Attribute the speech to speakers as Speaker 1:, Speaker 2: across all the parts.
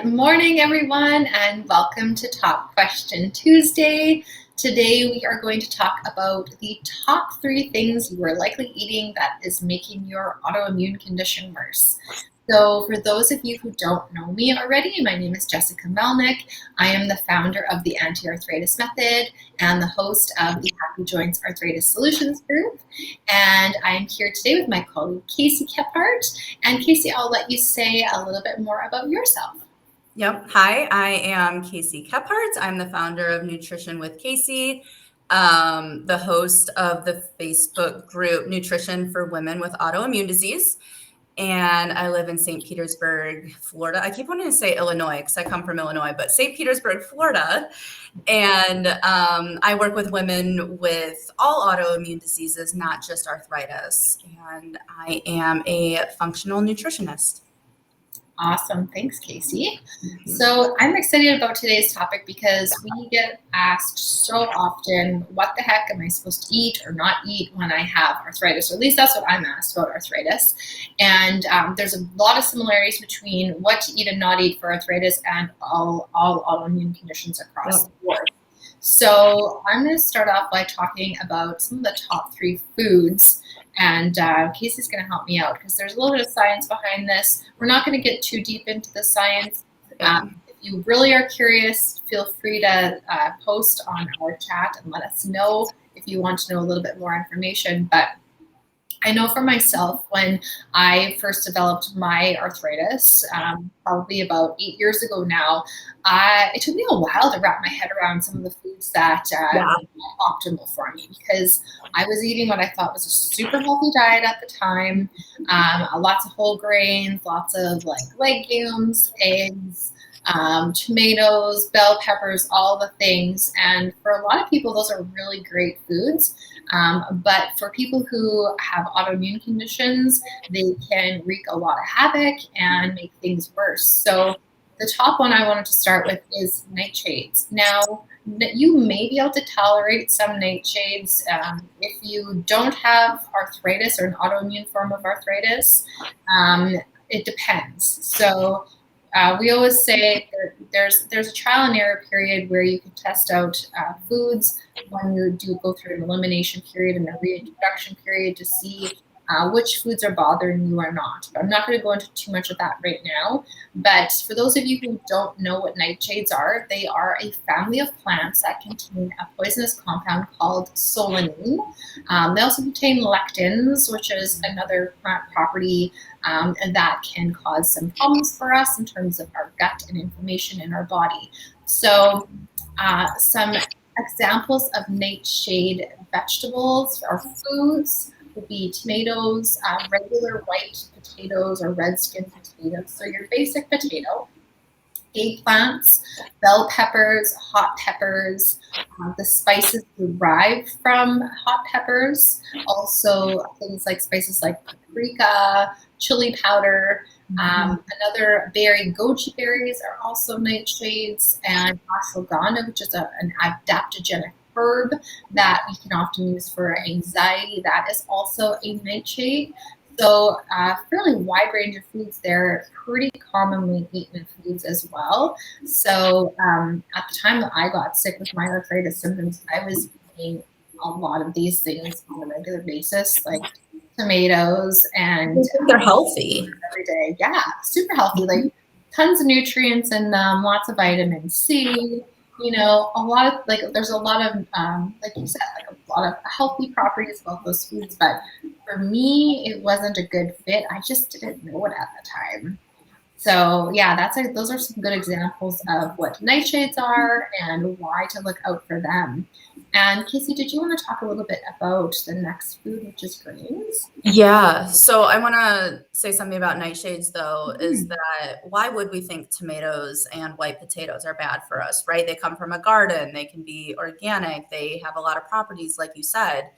Speaker 1: Good morning, everyone, and welcome to Top Question Tuesday. Today, we are going to talk about the top 3 things you are likely eating that is making your autoimmune condition worse. So, for those of you who don't know me already, my name is Jessica Melnick. I am the founder of the Anti-Arthritis Method and the host of the Happy Joints Arthritis Solutions Group. And I am here today with my colleague, Casey Kephart. And Casey, I'll let you say a little bit more about yourself.
Speaker 2: Yep. Hi, I am Casey Kephart. I'm the founder of Nutrition with Casey, the host of the Facebook group Nutrition for Women with Autoimmune Disease. And I live in St. Petersburg, Florida. I keep wanting to say Illinois because I come from Illinois, but St. Petersburg, Florida. And I work with women with all autoimmune diseases, not just arthritis. And I am a functional nutritionist.
Speaker 1: Awesome. Thanks, Casey. So I'm excited about today's topic because we get asked so often, what the heck am I supposed to eat or not eat when I have arthritis? Or at least that's what I'm asked about arthritis. And there's a lot of similarities between what to eat and not eat for arthritis and all autoimmune conditions across the board. So I'm going to start off by talking about some of the top 3 foods. And Casey's going to help me out because there's a little bit of science behind this. We're not going to get too deep into the science. If you really are curious, feel free to post on our chat and let us know if you want to know a little bit more information. But I know for myself, when I first developed my arthritis, probably about 8 years ago now, it took me a while to wrap my head around some of the foods that were not optimal for me because I was eating what I thought was a super healthy diet at the time, lots of whole grains, lots of like legumes, eggs, tomatoes, bell peppers, all the things. And for a lot of people, those are really great foods. But for people who have autoimmune conditions, they can wreak a lot of havoc and make things worse. So the top one I wanted to start with is nightshades. Now, you may be able to tolerate some nightshades if you don't have arthritis or an autoimmune form of arthritis. It depends. So we always say there's a trial and error period where you can test out foods when you do go through an elimination period and a reintroduction period to see which foods are bothering you or not. But I'm not going to go into too much of that right now. But for those of you who don't know what nightshades are, they are a family of plants that contain a poisonous compound called solanine. They also contain lectins, which is another plant property that can cause some problems for us in terms of our gut and inflammation in our body. So some examples of nightshade vegetables or foods would be tomatoes, regular white potatoes or red skin potatoes. So your basic potato, eggplants, bell peppers, hot peppers, the spices derived from hot peppers, also things like spices like paprika, chili powder. Another berry, goji berries are also nightshades, and ashwagandha, which is an adaptogenic herb that we can often use for anxiety. That is also a nightshade. So fairly wide range of foods there, pretty commonly eaten foods as well. So at the time that I got sick with my arthritis symptoms, I was eating a lot of these things on a regular basis, like tomatoes, and
Speaker 2: they're healthy
Speaker 1: every day. Yeah, super healthy, like tons of nutrients and lots of vitamin C. You know, a lot of there's a lot of like you said, like a lot of healthy properties about those foods. But for me, it wasn't a good fit. I just didn't know it at the time. So yeah, those are some good examples of what nightshades are and why to look out for them. And Casey, did you want to talk a little bit about the next food, which is grains?
Speaker 2: Yeah. So I want to say something about nightshades, though, is that why would we think tomatoes and white potatoes are bad for us, right? They come from a garden. They can be organic. They have a lot of properties, like you said.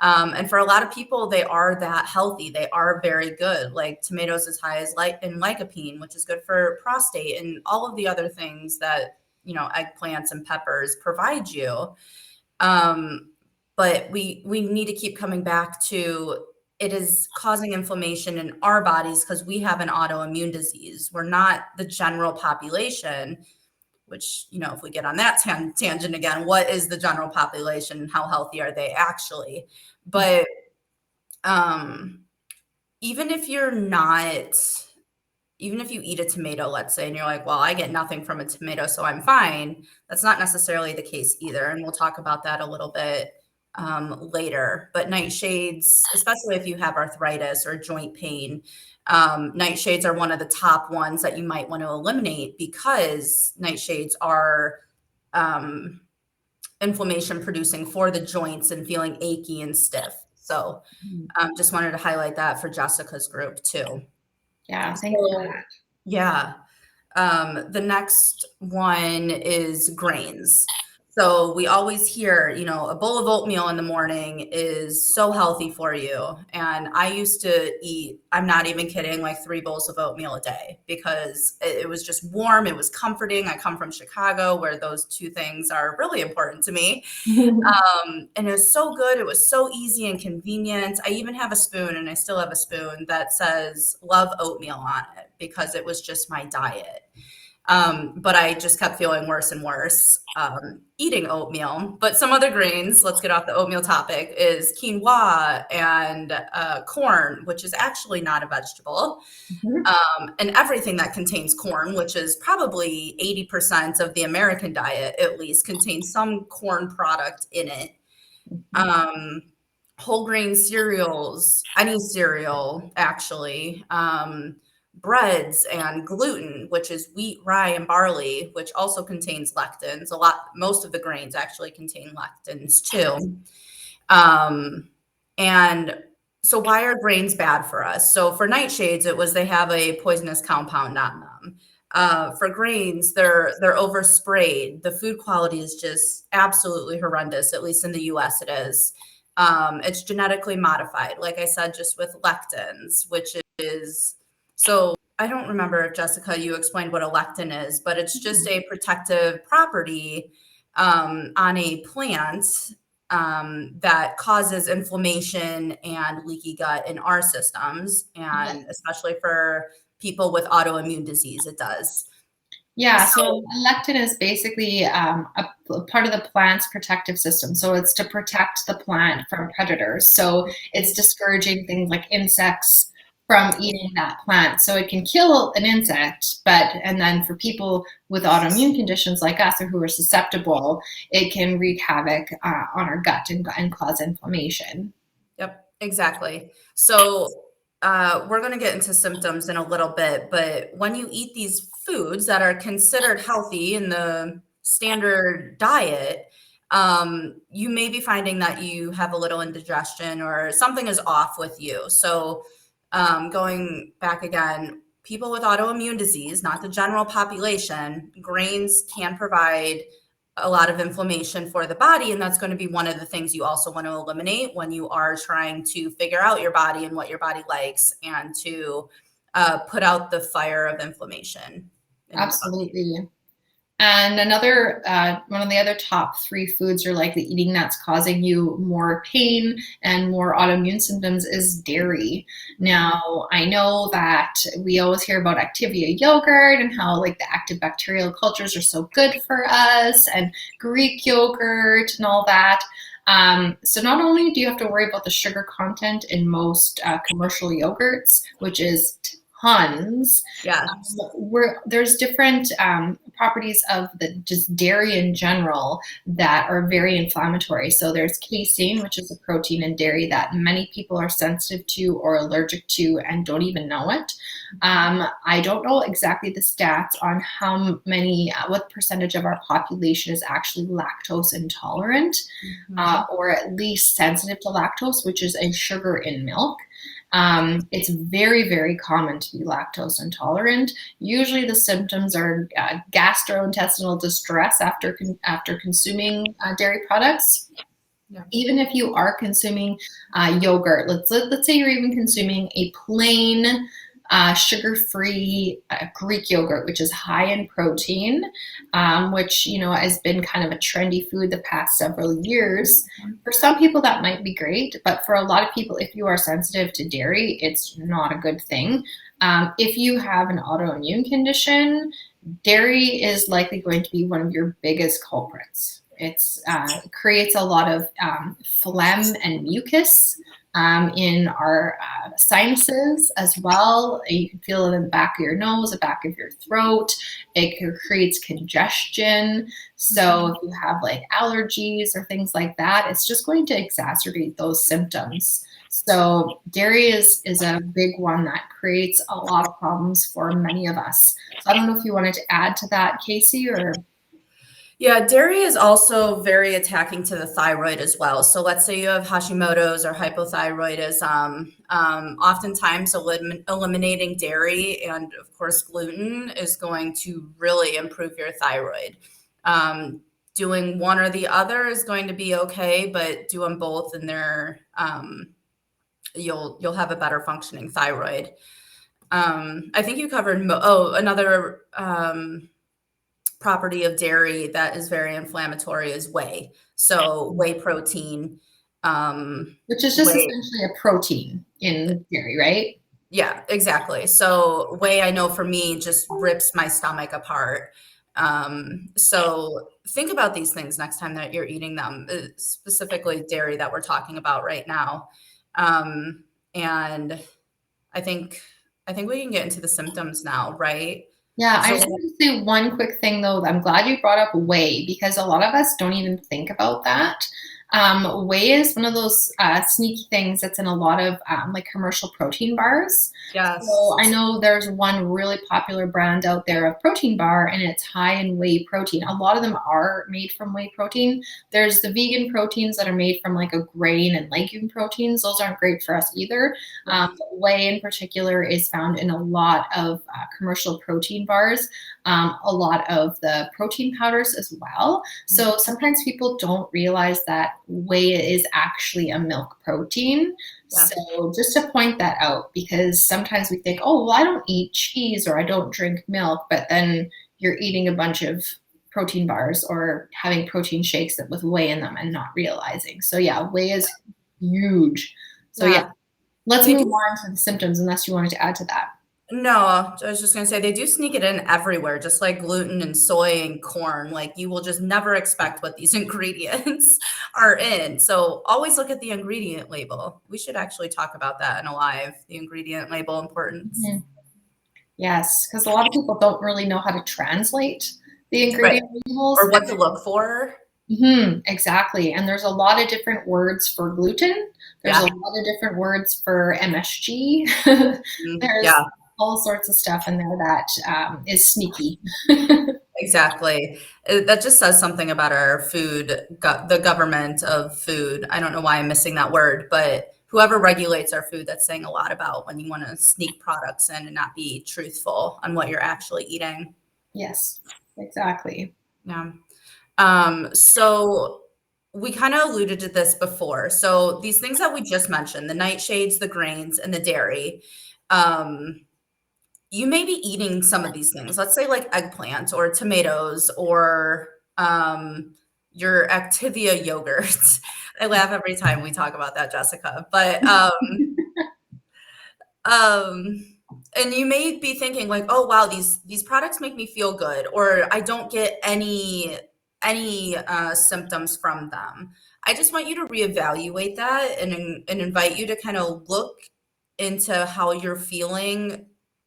Speaker 2: And for a lot of people, they are that healthy. They are very good. Like tomatoes as high as in lycopene, which is good for prostate and all of the other things that, eggplants and peppers provide you. But we need to keep coming back to it is causing inflammation in our bodies because we have an autoimmune disease. We're not the general population, which, you know, if we get on that tangent again, what is the general population? How healthy are they actually? But even if you're not, even if you eat a tomato, let's say, and you're like, well, I get nothing from a tomato, so I'm fine. That's not necessarily the case either. And we'll talk about that a little bit later. But nightshades, especially if you have arthritis or joint pain, nightshades are one of the top ones that you might want to eliminate because nightshades are inflammation producing for the joints and feeling achy and stiff. So just wanted to highlight that for Jessica's group too.
Speaker 1: Yeah, thanks for that.
Speaker 2: Yeah. The next one is grains. So we always hear, you know, a bowl of oatmeal in the morning is so healthy for you. And I used to eat, I'm not even kidding, like 3 bowls of oatmeal a day because it was just warm. It was comforting. I come from Chicago where those two things are really important to me. And it was so good. It was so easy and convenient. I even have a spoon, and I still have a spoon that says love oatmeal on it because it was just my diet. But I just kept feeling worse and worse eating oatmeal. But some other grains, let's get off the oatmeal topic, is quinoa and corn, which is actually not a vegetable. And everything that contains corn, which is probably 80% of the American diet, at least, contains some corn product in it. Whole grain cereals, any cereal, actually. Breads and gluten, which is wheat, rye, and barley, which also contains lectins. Most of the grains actually contain lectins too. And so why are grains bad for us? So for nightshades, it was they have a poisonous compound on them. For grains, they're oversprayed. The food quality is just absolutely horrendous, at least in the US it is. It's genetically modified, like I said, just with lectins, which is, so I don't remember if Jessica, you explained what a lectin is, but it's just a protective property on a plant that causes inflammation and leaky gut in our systems. And especially for people with autoimmune disease, it does.
Speaker 1: Yeah, so lectin is basically a part of the plant's protective system. So it's to protect the plant from predators. So it's discouraging things like insects from eating that plant. So it can kill an insect, and then for people with autoimmune conditions like us or who are susceptible, it can wreak havoc on our gut and cause inflammation.
Speaker 2: Yep, exactly. So we're going to get into symptoms in a little bit, but when you eat these foods that are considered healthy in the standard diet, you may be finding that you have a little indigestion or something is off with you. So going back again, people with autoimmune disease, not the general population, grains can provide a lot of inflammation for the body. And that's going to be one of the things you also want to eliminate when you are trying to figure out your body and what your body likes and to put out the fire of inflammation.
Speaker 1: Absolutely. And another, one of the other top 3 foods you're likely eating that's causing you more pain and more autoimmune symptoms is dairy. Now, I know that we always hear about Activia yogurt and how like the active bacterial cultures are so good for us, and Greek yogurt and all that. So not only do you have to worry about the sugar content in most commercial yogurts, which is tons.
Speaker 2: Yeah.
Speaker 1: There's different properties of just dairy in general that are very inflammatory. So there's casein, which is a protein in dairy that many people are sensitive to or allergic to and don't even know it. I don't know exactly the stats on how many, what percentage of our population is actually lactose intolerant, or at least sensitive to lactose, which is a sugar in milk. It's very, very common to be lactose intolerant. Usually the symptoms are gastrointestinal distress after consuming dairy products. Yeah. Even if you are consuming yogurt, let's say you're even consuming a plain sugar-free Greek yogurt, which is high in protein, which, has been kind of a trendy food the past several years. For some people, that might be great, but for a lot of people, if you are sensitive to dairy, it's not a good thing. If you have an autoimmune condition, dairy is likely going to be one of your biggest culprits. It creates a lot of phlegm and mucus in our sinuses as well. You can feel it in the back of your nose, the back of your throat. It creates congestion. So if you have like allergies or things like that, it's just going to exacerbate those symptoms. So dairy is a big one that creates a lot of problems for many of us. So I don't know if you wanted to add to that, Casey, or
Speaker 2: Yeah, dairy is also very attacking to the thyroid as well. So let's say you have Hashimoto's or hypothyroidism. Oftentimes, eliminating dairy and, of course, gluten is going to really improve your thyroid. Doing one or the other is going to be okay, but do them both, and you'll have a better functioning thyroid. I think you covered another property of dairy that is very inflammatory is whey. So whey protein,
Speaker 1: which is just
Speaker 2: whey.
Speaker 1: essentially a protein in dairy, right?
Speaker 2: Yeah, exactly. So whey, I know for me, just rips my stomach apart. So think about these things next time that you're eating them, specifically dairy that we're talking about right now. And I think we can get into the symptoms now, right?
Speaker 1: Yeah, I
Speaker 2: So
Speaker 1: just want to say one quick thing though. I'm glad you brought up whey because a lot of us don't even think about that. Whey is one of those sneaky things that's in a lot of like commercial protein bars.
Speaker 2: yes,
Speaker 1: So I know there's one really popular brand out there of protein bar and it's high in whey protein. A lot of them are made from whey protein. There's the vegan proteins that are made from like a grain and legume proteins. Those aren't great for us either. But whey in particular is found in a lot of commercial protein bars, a lot of the protein powders as well. So sometimes people don't realize that whey is actually a milk protein.
Speaker 2: yeah.
Speaker 1: So just to point that out, because sometimes we think, oh, well, I don't eat cheese or I don't drink milk, but then you're eating a bunch of protein bars or having protein shakes with whey in them and not realizing. So yeah, whey is huge. So yeah, let's
Speaker 2: They
Speaker 1: move
Speaker 2: do.
Speaker 1: on to the symptoms unless you wanted to add to that.
Speaker 2: No, I was just gonna say they do sneak it in everywhere, just like gluten and soy and corn. Like you will just never expect what these ingredients are in. So always look at the ingredient label. We should actually talk about that in a live, the ingredient label importance.
Speaker 1: Mhm. Yes, because a lot of people don't really know how to translate the
Speaker 2: Right.
Speaker 1: ingredient labels.
Speaker 2: Or what to look for.
Speaker 1: Exactly. And there's a lot of different words for gluten. There's a
Speaker 2: Yeah.
Speaker 1: lot of different words for MSG. There's
Speaker 2: Yeah,
Speaker 1: all sorts of stuff in there that is sneaky.
Speaker 2: exactly. That just says something about our food, the government of food. I don't know why I'm missing that word, but whoever regulates our food, that's saying a lot about when you want to sneak products in and not be truthful on what you're actually eating.
Speaker 1: Yes, exactly.
Speaker 2: Yeah. So we kind of alluded to this before. So these things that we just mentioned, the nightshades, the grains, and the dairy, um, you may be eating some of these things. Let's say like eggplant or tomatoes or your Activia yogurt. I laugh every time we talk about that, Jessica. But um, and you may be thinking like, oh wow, these products make me feel good, or I don't get any symptoms from them. I just want you to reevaluate that and invite you to kind of look into how you're feeling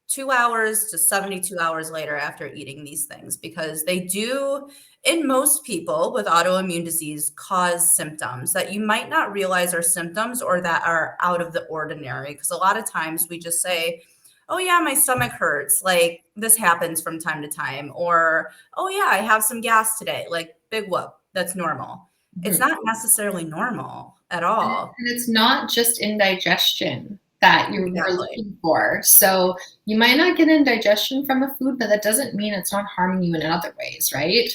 Speaker 2: 2 hours to 72 hours later after eating these things, because they do, in most people with autoimmune disease, cause symptoms that you might not realize are symptoms or that are out of the ordinary. Because a lot of times we just say, oh yeah, my stomach hurts, like this happens from time to time, or oh yeah, I have some gas today, like big whoop, that's normal. It's
Speaker 1: Mhm.
Speaker 2: not necessarily normal at
Speaker 1: And
Speaker 2: all.
Speaker 1: it's not just indigestion that you're
Speaker 2: Exactly.
Speaker 1: looking for. So you might not get indigestion from a food, but that doesn't mean it's not harming you in other ways, right?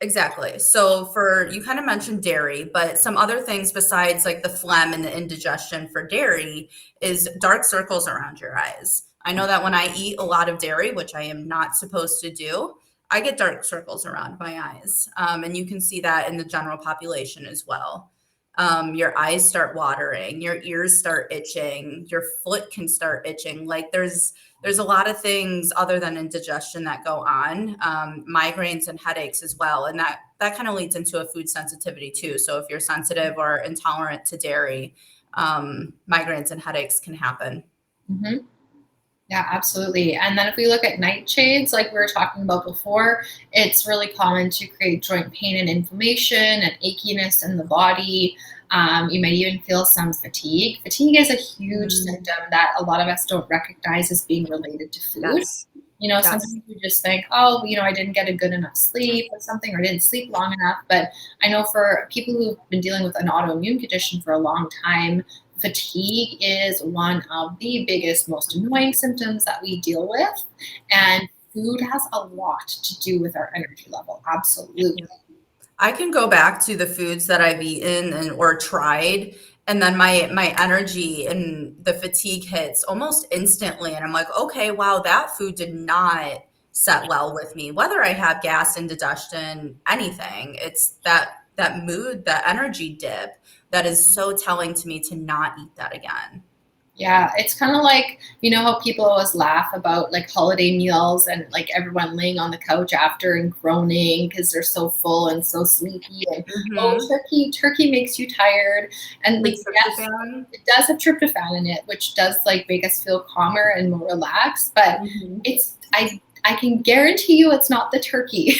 Speaker 2: Exactly. So for you kind of mentioned dairy, but some other things besides like the phlegm and the indigestion for dairy is dark circles around your eyes. I know that when I eat a lot of dairy, which I am not supposed to do, I get dark circles around my eyes. And you can see that in the general population as well. Your eyes start watering, your ears start itching, your foot can start itching. Like there's a lot of things other than indigestion that go on, migraines and headaches as well. And that kind of leads into a food sensitivity too. So if you're sensitive or intolerant to dairy, migraines and headaches can happen.
Speaker 1: Mm-hmm. Yeah, absolutely. And then if we look at nightshades, like we were talking about before, it's really common to create joint pain and inflammation and achiness in the body. You might even feel some fatigue. Fatigue is a huge symptom that a lot of us don't recognize as being related to food.
Speaker 2: Yes.
Speaker 1: Sometimes we just think, oh, I didn't get a good enough sleep or something, or I didn't sleep long enough. But I know for people who've been dealing with an autoimmune condition for a long time, fatigue is one of the biggest, most annoying symptoms that we deal with. And food has a lot to do with our energy level. Absolutely.
Speaker 2: I can go back to the foods that I've eaten or tried, and then my energy and the fatigue hits almost instantly, and I'm like, okay, wow, that food did not set well with me. Whether I have gas, indigestion, anything, it's that mood, that energy dip that is so telling to me to not eat that again.
Speaker 1: Yeah, it's kind of like, how people always laugh about like holiday meals and like everyone laying on the couch after and groaning because they're so full and so sleepy. And oh,
Speaker 2: Mm-hmm.
Speaker 1: turkey makes you tired. And like, yes,
Speaker 2: Tryptophan.
Speaker 1: it does have tryptophan in it, which does like make us feel calmer and more relaxed. But
Speaker 2: Mm-hmm.
Speaker 1: I can guarantee you it's not the turkey.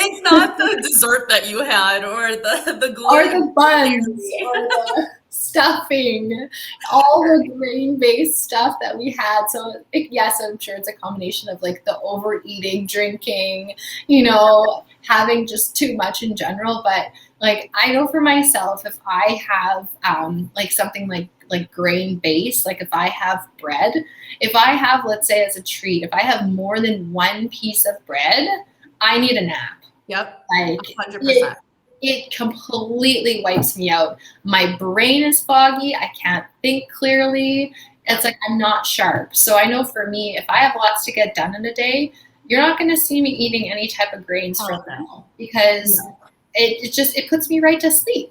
Speaker 2: It's not the dessert that you had or the
Speaker 1: Or
Speaker 2: gluten.
Speaker 1: the buns, or the stuffing, all the grain-based stuff that we had. So yes, I'm sure it's a combination of like the overeating, drinking, having just too much in general. But like I know for myself, if I have like something like grain-based, like if I have bread, if I have, let's say as a treat, if I have more than one piece of bread, I need a nap.
Speaker 2: Yep,
Speaker 1: Like
Speaker 2: 100%.
Speaker 1: it completely wipes me out. My brain is foggy. I can't think clearly. It's like I'm not sharp. So I know for me, if I have lots to get done in a day, you're not going to see me eating any type of grains for now because it puts me right to sleep.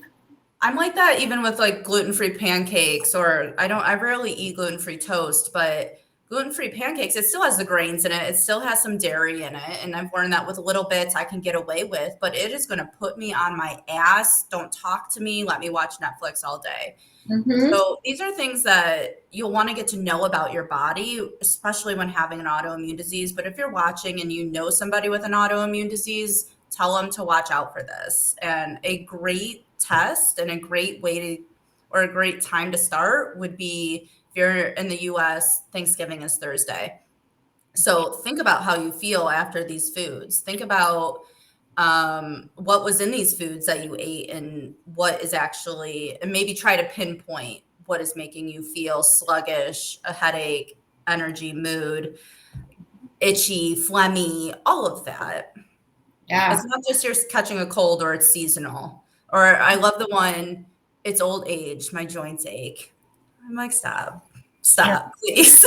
Speaker 2: I'm like that even with like gluten-free pancakes, or I rarely eat gluten-free toast, but gluten-free pancakes, it still has the grains in it. It still has some dairy in it. And I've learned that with little bits I can get away with, but it is going to put me on my ass. Don't talk to me. Let me watch Netflix all day.
Speaker 1: Mm-hmm.
Speaker 2: So these are things that you'll want to get to know about your body, especially when having an autoimmune disease. But if you're watching and you know somebody with an autoimmune disease, tell them to watch out for this. And a great test and a great way to, or a great time to start would be if you're in the US, Thanksgiving is Thursday. So think about how you feel after these foods. Think about what was in these foods that you ate and what is actually, and maybe try to pinpoint what is making you feel sluggish, a headache, energy, mood, itchy, phlegmy, all of that.
Speaker 1: Yeah.
Speaker 2: It's not just you're catching a cold or it's seasonal. Or I love the one, it's old age, my joints ache. I'm like,
Speaker 1: Yeah.
Speaker 2: stop, please.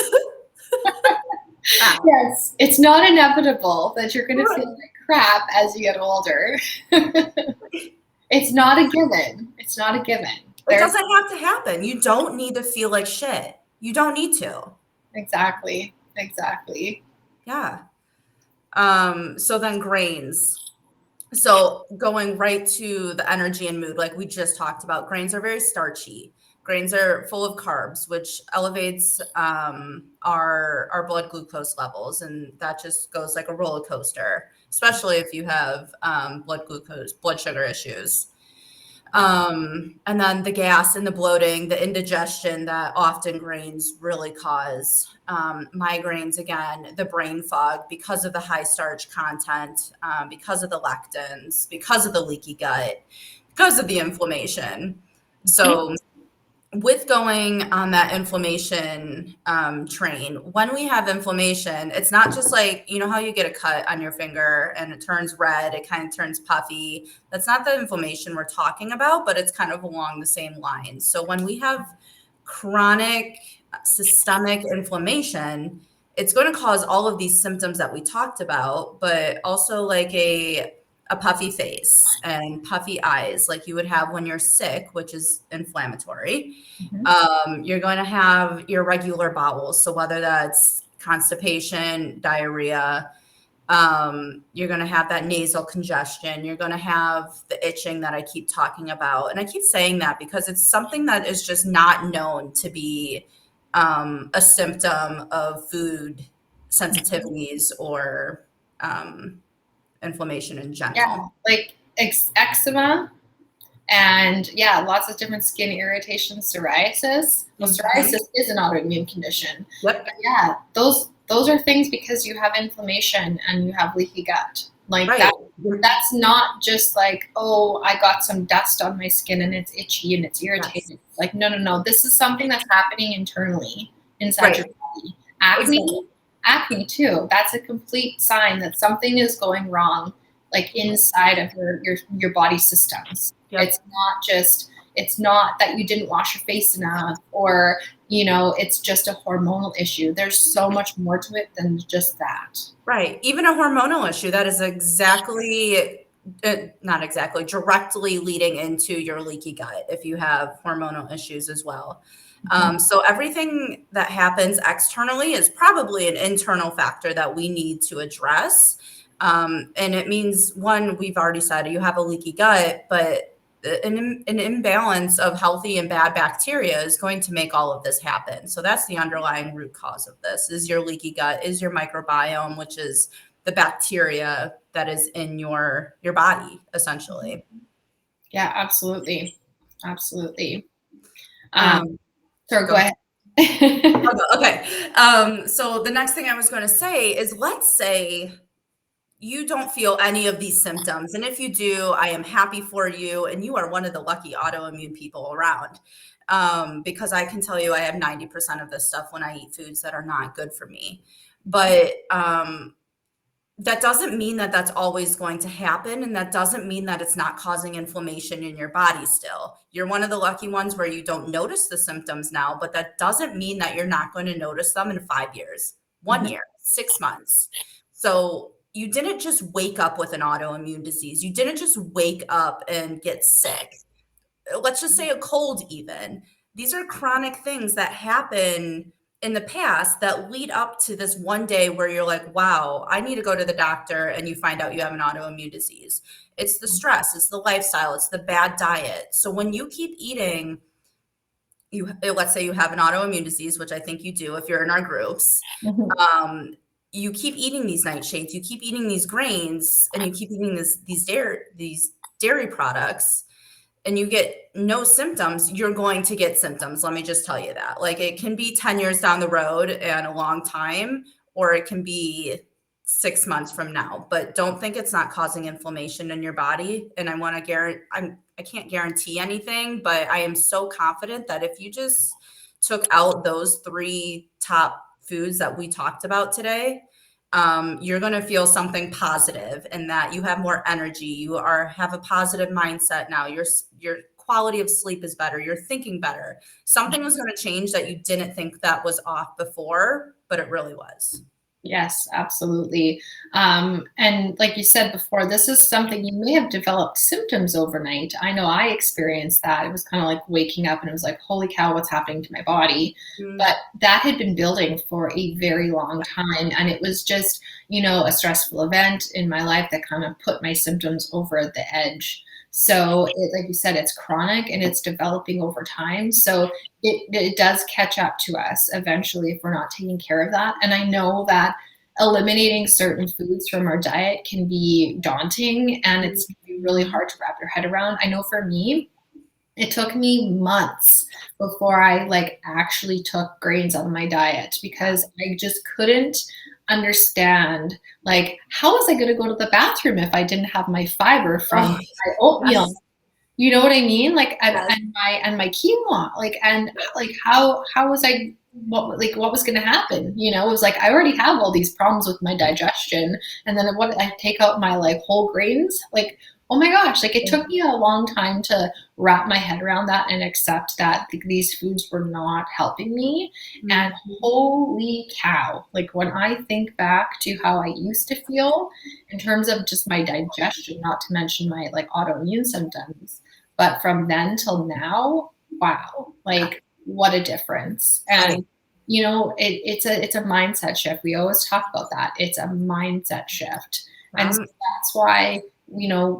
Speaker 2: Stop.
Speaker 1: Yes. It's not inevitable that you're going to feel like crap as you get older. It's not a given. It's not a given.
Speaker 2: It doesn't have to happen. You don't need to feel like shit. You don't need to.
Speaker 1: Exactly.
Speaker 2: Yeah. So then grains. So going right to the energy and mood, like we just talked about, grains are very starchy. Grains are full of carbs, which elevates our blood glucose levels, and that just goes like a roller coaster, especially if you have blood sugar issues. And then the gas and the bloating, the indigestion that often grains really cause. Migraines, again, the brain fog because of the high starch content, because of the lectins, because of the leaky gut, because of the inflammation. So with going on that inflammation train, when we have inflammation, it's not just like, how you get a cut on your finger and it turns red, it kind of turns puffy. That's not the inflammation we're talking about, but it's kind of along the same lines. So when we have chronic systemic inflammation, it's going to cause all of these symptoms that we talked about, but also like a puffy face and puffy eyes, like you would have when you're sick, which is inflammatory. You're going to have irregular bowels. So whether that's constipation, diarrhea, you're going to have that nasal congestion. You're going to have the itching that I keep talking about. And I keep saying that because it's something that is just not known to be a symptom of food sensitivities or inflammation in
Speaker 1: Yeah,
Speaker 2: general.
Speaker 1: like eczema and yeah, lots of different skin irritations, psoriasis. Well,
Speaker 2: Mhm.
Speaker 1: psoriasis is an autoimmune condition.
Speaker 2: Yep.
Speaker 1: But yeah, those are things because you have inflammation and you have leaky gut. Like
Speaker 2: Right.
Speaker 1: that's not just like, oh, I got some dust on my skin and it's itchy and it's
Speaker 2: Yes.
Speaker 1: irritated. Like, no, no, no. This is something that's happening internally inside your
Speaker 2: Right.
Speaker 1: body.
Speaker 2: Exactly.
Speaker 1: Acne too. That's a complete sign that something is going wrong, like inside of your body systems.
Speaker 2: Yep.
Speaker 1: It's not that you didn't wash your face enough or it's just a hormonal issue. There's so much more to it than just that.
Speaker 2: Right. Even a hormonal issue that is exactly, not exactly, directly leading into your leaky gut if you have hormonal issues as well. So everything that happens externally is probably an internal factor that we need to address. And it means, one, we've already said you have a leaky gut, but an imbalance of healthy and bad bacteria is going to make all of this happen. So that's the underlying root cause of this is your leaky gut, is your microbiome, which is the bacteria that is in your body, essentially.
Speaker 1: Yeah, absolutely. Absolutely.
Speaker 2: Um,
Speaker 1: So
Speaker 2: Go
Speaker 1: go
Speaker 2: ahead.
Speaker 1: ahead.
Speaker 2: Okay. So the next thing I was going to say is, let's say you don't feel any of these symptoms. And if you do, I am happy for you. And you are one of the lucky autoimmune people around. Because I can tell you I have 90% of this stuff when I eat foods that are not good for me. But that doesn't mean that that's always going to happen. And that doesn't mean that it's not causing inflammation in your body still. You're one of the lucky ones where you don't notice the symptoms now, but that doesn't mean that you're not going to notice them in 5 years, 1 year, 6 months. So you didn't just wake up with an autoimmune disease. You didn't just wake up and get sick. Let's just say a cold even. These are chronic things that happen in the past that lead up to this one day where you're like, wow, I need to go to the doctor, and you find out you have an autoimmune disease. It's the stress, it's the lifestyle, it's the bad diet. So when you keep eating, let's say you have an autoimmune disease, which I think you do if you're in our groups, you keep eating these nightshades, you keep eating these grains, and you keep eating these dairy products, and you get no symptoms, you're going to get symptoms. Let me just tell you that. Like, it can be 10 years down the road and a long time, or it can be 6 months from now. But don't think it's not causing inflammation in your body. And I want to guarantee, I can't guarantee anything, but I am so confident that if you just took out those 3 top foods that we talked about today, you're going to feel something positive, and that you have more energy. You have a positive mindset now. Your quality of sleep is better. You're thinking better. Something was going to change that you didn't think that was off before, but it really was.
Speaker 1: Yes, absolutely. And like you said before, this is something you may have developed symptoms overnight. I know I experienced that. It was kind of like waking up and it was like, holy cow, what's happening to my body?
Speaker 2: Mm,
Speaker 1: But that had been building for a very long time. And it was just, a stressful event in my life that kind of put my symptoms over the edge. So, like you said, it's chronic and it's developing over time. So, it does catch up to us eventually if we're not taking care of that. And I know that eliminating certain foods from our diet can be daunting and it's really hard to wrap your head around. I know for me, it took me months before I like actually took grains out of my diet because I just couldn't understand like how was I going to go to the bathroom if I didn't have my fiber from
Speaker 2: oh,
Speaker 1: my oatmeal.
Speaker 2: yes,
Speaker 1: You know what I mean? Like
Speaker 2: yes.
Speaker 1: and my quinoa, like and like how was I what was going to happen? It was like I already have all these problems with my digestion, and then what I take out my like whole grains, like Oh my gosh, like it took me a long time to wrap my head around that and accept that these foods were not helping me. And holy cow, like when I think back to how I used to feel in terms of just my digestion, not to mention my like autoimmune symptoms, but from then till now, wow, like what a difference.
Speaker 2: Oh,
Speaker 1: And it's a mindset shift. We always talk about that. It's a mindset shift. And so
Speaker 2: um,
Speaker 1: that's why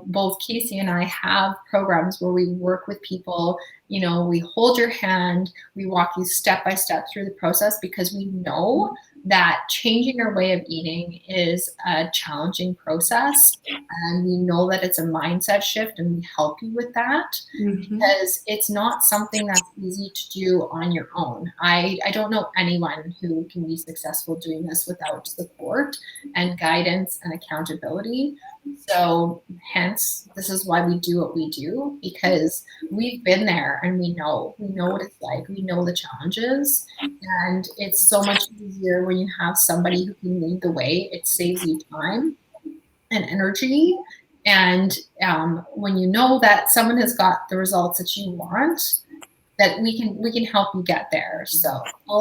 Speaker 1: both Casey and I have programs where we work with people. We hold your hand, we walk you step by step through the process because we know that changing our way of eating is a challenging process. And we know that it's a mindset shift, and we help you with that
Speaker 2: mhm.
Speaker 1: because it's not something that's easy to do on your own. I don't know anyone who can be successful doing this without support and guidance and accountability. So, hence, this is why we do what we do because we've been there and we know what it's like, we know the challenges, and it's so much easier when you have somebody who can lead the way. It saves you time and energy. And when you know that someone has got the results that you want, that we can help you get there. So
Speaker 2: Yeah.
Speaker 1: I'll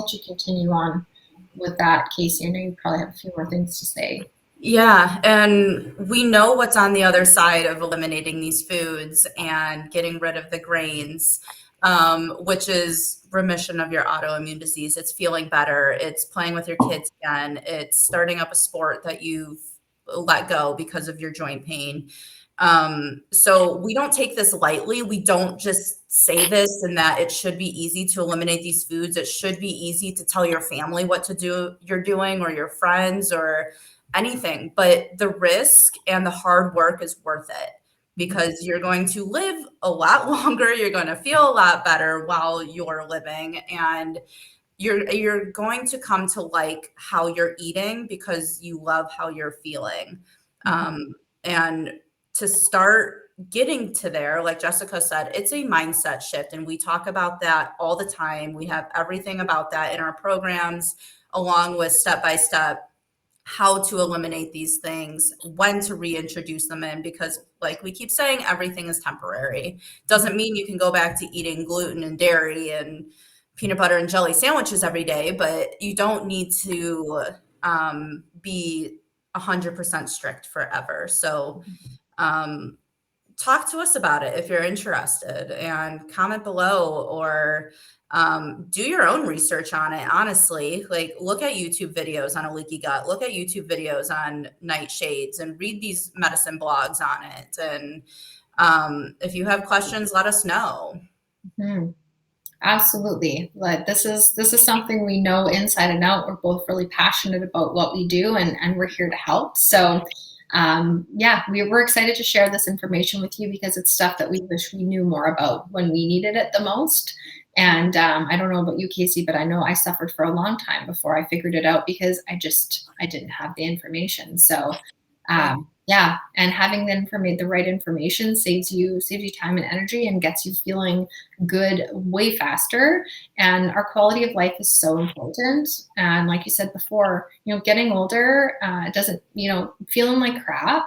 Speaker 1: let you continue on with that, Casey. I know you probably have a few more things to say.
Speaker 2: Yeah, and we know what's on the other side of eliminating these foods and getting rid of the grains, which is remission of your autoimmune disease. It's feeling better. It's playing with your kids again. It's starting up a sport that you've let go because of your joint pain. So we don't take this lightly. We don't just say this and that it should be easy to eliminate these foods. It should be easy to tell your family what to do, you're doing, or your friends, or anything, but the risk and the hard work is worth it because you're going to live a lot longer, you're going to feel a lot better while you're living, and you're going to come to like how you're eating because you love how you're feeling.
Speaker 1: Mhm.
Speaker 2: And to start getting to there, like Jessica said, it's a mindset shift, and we talk about that all the time. We have everything about that in our programs, along with step by step how to eliminate these things, when to reintroduce them in, because like we keep saying, everything is temporary. Doesn't mean you can go back to eating gluten and dairy and peanut butter and jelly sandwiches every day, but you don't need to be 100% strict forever. So um, talk to us about it if you're interested, and comment below, or do your own research on it. Honestly, like look at YouTube videos on a leaky gut, look at YouTube videos on nightshades, and read these medicine blogs on it. And if you have questions, let us know.
Speaker 1: Mhm. Absolutely. But this is something we know inside and out. We're both really passionate about what we do, and we're here to help. So yeah, we're excited to share this information with you because it's stuff that we wish we knew more about when we needed it the most. And I don't know about you, Casey, but I know I suffered for a long time before I figured it out because I didn't have the information. So
Speaker 2: Yeah,
Speaker 1: yeah, and having the right information saves you time and energy and gets you feeling good way faster. And our quality of life is so important. And like you said before, getting older doesn't, feeling like crap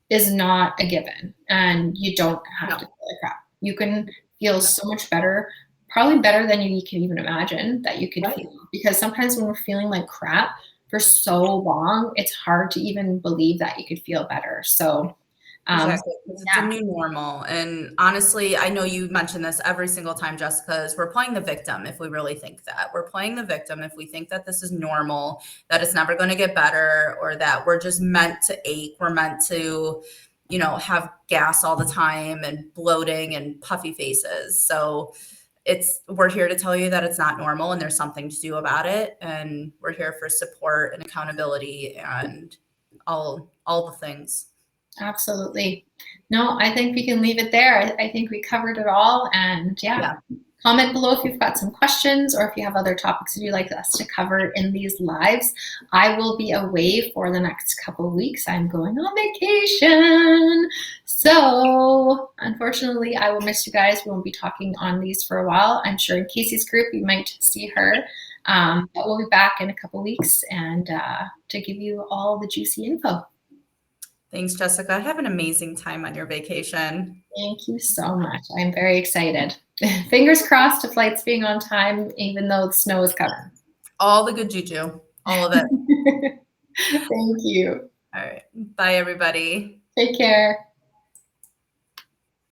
Speaker 1: is not a given. And you don't have to
Speaker 2: no,
Speaker 1: feel like crap. You can feel so much better, probably better than you can even imagine that you could
Speaker 2: right.
Speaker 1: feel. Because sometimes when we're feeling like crap for so long, it's hard to even believe that you could feel better. So, um,
Speaker 2: Exactly, because it's a
Speaker 1: yeah.
Speaker 2: new normal. And honestly, I know you mention this every single time, Jessica, is we're playing the victim if we really think that. We're playing the victim if we think that this is normal, that it's never going to get better, or that we're just meant to ache. We're meant to, have gas all the time and bloating and puffy faces. So we're here to tell you that it's not normal and there's something to do about it. And we're here for support and accountability and all the things.
Speaker 1: Absolutely. No, I think we can leave it there. I think we covered it all. And yeah,
Speaker 2: Yeah.
Speaker 1: comment below if you've got some questions or if you have other topics that you'd like us to cover in these lives. I will be away for the next couple of weeks. I'm going on vacation. So unfortunately, I will miss you guys. We won't be talking on these for a while. I'm sure in Casey's group, you might see her. But we'll be back in a couple of weeks and to give you all the juicy info.
Speaker 2: Thanks, Jessica. Have an amazing time on your vacation.
Speaker 1: Thank you so much. I'm very excited. Fingers crossed to flights being on time, even though the snow is coming.
Speaker 2: All the good juju, all of it.
Speaker 1: Thank you.
Speaker 2: All right. Bye, everybody.
Speaker 1: Take care.